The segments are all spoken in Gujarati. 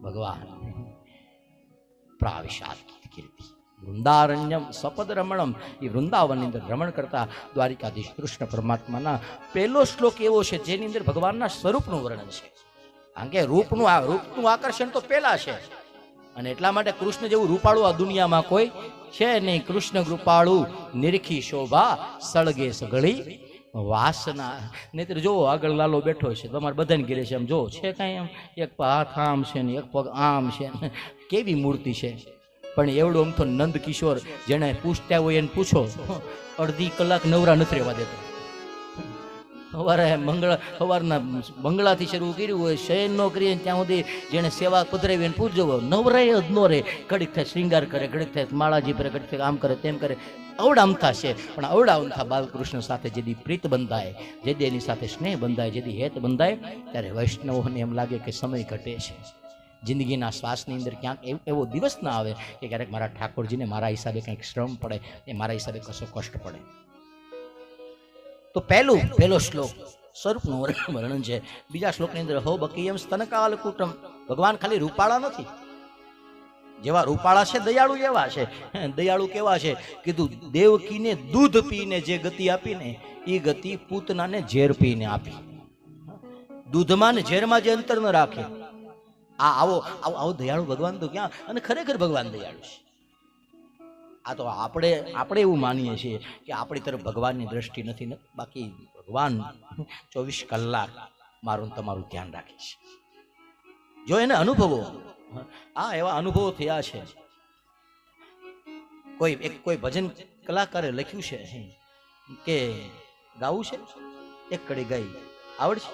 ભગવાન પ્રાવિશાત કીર્તિ વૃંદારણ્યમ સપદ રમણમ. એ વૃંદાવનની અંદર રમણ કરતા દ્વારિકાધીશ કૃષ્ણ પરમાત્માના પહેલો શ્લોક એવો છે જેની અંદર ભગવાનના સ્વરૂપનું વર્ણન છે. કારણ કે રૂપનું આકર્ષણ તો પહેલા છે, અને એટલા માટે કૃષ્ણ જેવું રૂપાળું આ દુનિયામાં કોઈ છે નહીં. કૃષ્ણ રૂપાળું નિરખી શોભા સળગે સગળી વાસના. નહીતર જો આગળ લાલો બેઠો છે, તમારે બધાને ઘેરે છે, એમ જો છે કાંઈ એમ એક હાથ આમ છે ને એક પગ આમ છે, કેવી મૂર્તિ છે. પણ એવડું આમ તો નંદ કિશોર જેને પૂછતા હોય એને પૂછો, અડધી કલાક નવરા નથી રહેવા દેતો. સવારના બંગલાથી શરૂ કર્યું હોય, શયન નો કરીએ ત્યાં સુધી જેને સેવા પધરાવી એને પૂછજો, નવરાય જ નો રે. ઘડીક થાય શ્રૃંગાર કરે, ઘડીક થાય માળાજી પર, ઘડીક થાય આમ કરે તેમ કરે. અવડા અમથા છે, પણ અવડા અમથા બાલકૃષ્ણ સાથે જેથી પ્રીત બંધાય, જેથી એની સાથે સ્નેહ બંધાય, જેથી હેત બંધાય, ત્યારે વૈષ્ણવોને એમ લાગે કે સમય ઘટે છે. જિંદગીના શ્વાસની અંદર ક્યાંક એવો દિવસ ના આવે કે ક્યારેક મારા ઠાકોરજીને મારા હિસાબે કંઈક શ્રમ પડે, એ મારા હિસાબે કશો કષ્ટ પડે. તો પહેલો શ્લોક સ્વરૂપનું વર્ણન છે. બીજા શ્લોકની અંદર હો બકીયમ સ્તનકાલ કુટમ. ભગવાન ખાલી રૂપાળા નથી, જેવા રૂપાળા છે દયાળુ એવા છે. દયાળુ કેવા છે? કીધું દેવકીને દૂધ પીને જે ગતિ આપીને એ ગતિ પૂતનાને ઝેર પીને આપી. દૂધમાં ને ઝેરમાં જે અંતર ન રાખે, આવો દયાળુ ભગવાન તો ક્યાં. અને ખરેખર ભગવાન દયાળુ છે. આ તો આપણે એવું માનીએ છીએ કે આપણી તરફ ભગવાનની દ્રષ્ટિ નથી, બાકી ભગવાન 24 કલાક મારું તમારું ધ્યાન રાખે છે. જો એને અનુભવો, એવા અનુભવો થયા છે. કોઈ ભજન કલાકારે લખ્યું છે કે ગાવું છે, એક કડી ગાઈ આવડશે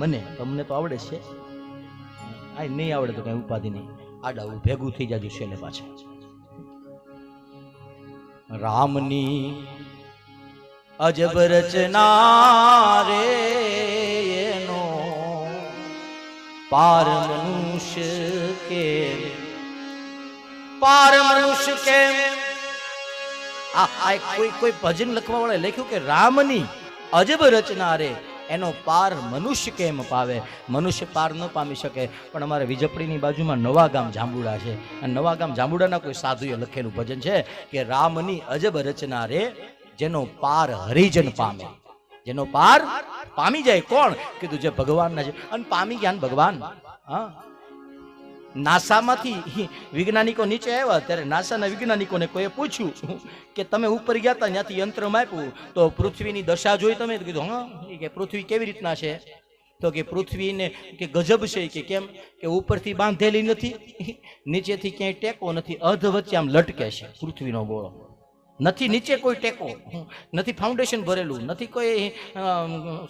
મને, તમને તો આવડે છે, આ નહીં આવડે તો કઈ ઉપાધિ નહીં, આડાવું ભેગું થઈ જાજુ છેલ્લે પાછા. રામની અજબ રચના રે એનો પાર મનુષ્ય કે કોઈ ભજન લખવા વાળા લખ્યું કે રામની અજબ રચના રે એનો પાર મનુષ્ય કેમ પાવે. મનુષ્ય પાર ન પામી શકે. પણ અમારે વિજપડીની બાજુમાં નવા ગામ જાંબુડા છે, અને નવા ગામ જાંબુડાના કોઈ સાધુએ લખેલું ભજન છે કે રામની અજબ રચના રે જેનો પાર હરિજન પામે. જેનો પાર પામી જાય કોણ? કીધું જે ભગવાનના છે. અને પામી ગયા ભગવાન. નાસામાંથી વૈજ્ઞાનિકો નીચે આવ્યા ત્યારે નાસાના વૈજ્ઞાનિકોને કોઈએ પૂછ્યું કે તમે ઉપર ગયા હતા, ત્યાંથી યંત્ર માપ્યું તો પૃથ્વીની દશા જોઈ તમે? કીધું હા. કે પૃથ્વી કેવી રીતના છે? તો કે પૃથ્વીને કે ગજબ છે. કે કેમ? કે ઉપરથી બાંધેલી નથી, નીચેથી ક્યાંય ટેકો નથી, અધ વચ્ચે આમ લટકે છે પૃથ્વીનો ગોળો. નથી નીચે કોઈ ટેકો, નથી ફાઉન્ડેશન ભરેલું, નથી કોઈ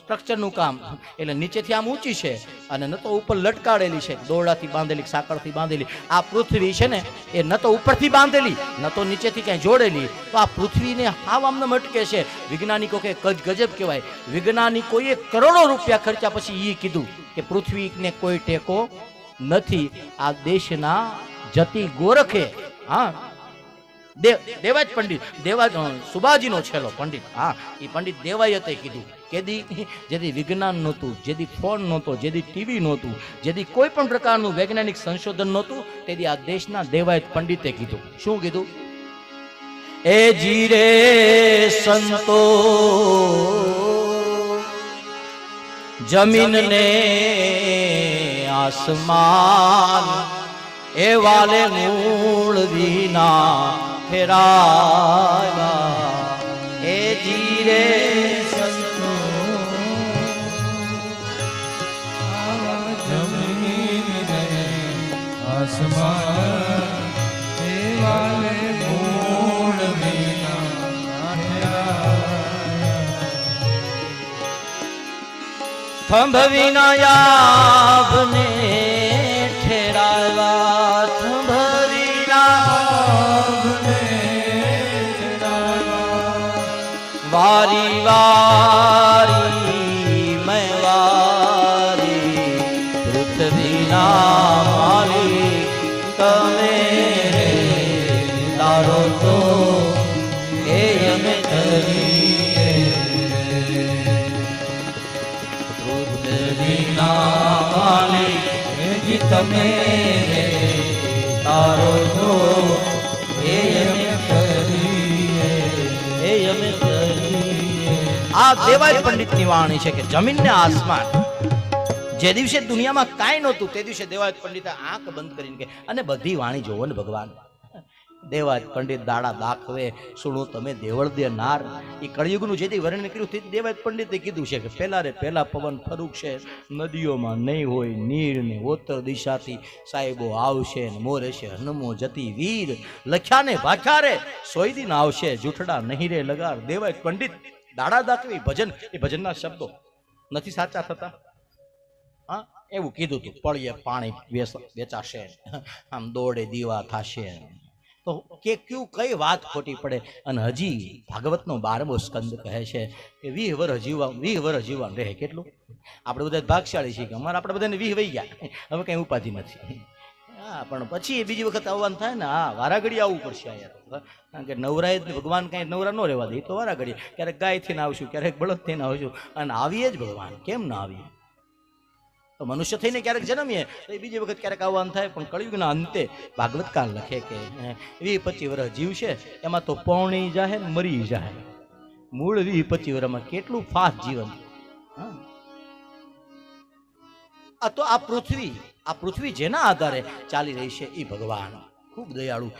સ્ટ્રક્ચરનું કામ, એટલે નીચેથી આમ ઊંચી છે અને ન તો ઉપર લટકાડેલી છે, દોરડાથી બાંધેલી, સાંકળથી બાંધેલી. આ પૃથ્વી છે ને એ ન તો ઉપરથી બાંધેલી, ન તો નીચેથી ક્યાંય જોડેલી. તો આ પૃથ્વીને હાવ આમને મટકે છે. વૈજ્ઞાનિકો કે ગજબ કહેવાય. વૈજ્ઞાનિકોએ કરોડો રૂપિયા ખર્ચા પછી એ કીધું કે પૃથ્વીને કોઈ ટેકો નથી. આ દેશના જતી ગોરખે, દેવાજ પંડિત, સુબાજીનો છેલ્લો પંડિત, એ પંડિત દેવાયતે કીધું જેથી વિજ્ઞાન નહોતું, જેથી ફોન નહોતો, જેથી ટીવી નહોતું, જેથી કોઈ પણ પ્રકારનું વૈજ્ઞાનિક સંશોધન નહોતું, તેથી આ દેશના દેવાયત પંડિતે કીધું. શું કીધું? એ જીરે સંતો જમીન ને આસમાન એ વાલે મૂળ વિના ફેરાયા. એ જીરે સંતો જમીન ને આસમાન એ વાલે મૂળ વિના ફેરાયા. થંભ વિના યાબને ઠેરાવા, થંભ વારી વારી મેં વારી પૃથ્વીના માલિક તમે તારો તો એ અમે ધરીએ. પૃથ્વીના માલિક તમે રે તારો છો એ અમે કરીએ એ અમે આ દેવાય પંડિતની વાણી છે કે જમીન ને આસમાન જે દિવસે દુનિયામાં કાંઈ નહોતું તે દિવસે દેવાય પંડિતે આંખ બંધ કરીને કે અને બધી વાણી જોવો ને ભગવાન દેવાય પંડિત દાડા દાખવે સુણો તમે દેવળ દે નાર એ કળિયુગનું જે વર્ણન કર્યું તે દેવાય પંડિતે કીધું છે કે પહેલા રે પહેલા પવન ફરૂકશે નદીઓમાં નહીં હોય નીર ને ઉત્તર દિશાથી સાહેબો આવશે ને મોરે છે હનમો જતી વીર લખ્યા ને ભાખ્યા રે સોયદીન આવશે જૂઠડા નહીં રે લગાર દેવાય પંડિત દાડા દાખવી ભજન એ ભજનના શબ્દો નથી સાચા થતા હા એવું કીધું તું પળીએ પાણી વેચાશે આમ દોડે દીવા થશે તો કે કયું કઈ વાત ખોટી પડે અને હજી ભાગવતનો 12મો સ્કંદ કહે છે કે 20 વર્ષ જીવવાનું રહે કેટલું આપણે બધા ભાગશાળી છીએ કે અમારે આપણે બધાને 20 વહી ગયા હવે કઈ ઉપાધિ નથી હા પણ પછી બીજી વખત આવવાનું થાય ને હા વારાઘડી આવવું પડશે અહીંયા કારણ કે નવરાય ભગવાન કાંઈ નવરા ન રહેવા દે તો વારાઘડી ક્યારેક ગાય થઈને આવશું ક્યારેક બળદ થઈને આવશું અને આવીએ જ ભગવાન કેમ ના આવીએ તો મનુષ્ય થઈને ક્યારેક જન્મીએ તો એ બીજી વખત ક્યારેક આવવાનું થાય પણ કળિયુગના અંતે ભાગવતકાર લખે કે 20-25 વર્ષ જીવશે એમાં તો પૌણી જાહે ને મરી જાહે મૂળ 20-25 વર્ષમાં કેટલું ફાસ્ટ જીવન હા આ તો આ પૃથ્વી જેના આધારે ચાલી રહી છે એ ભગવાન ખૂબ દયાળુ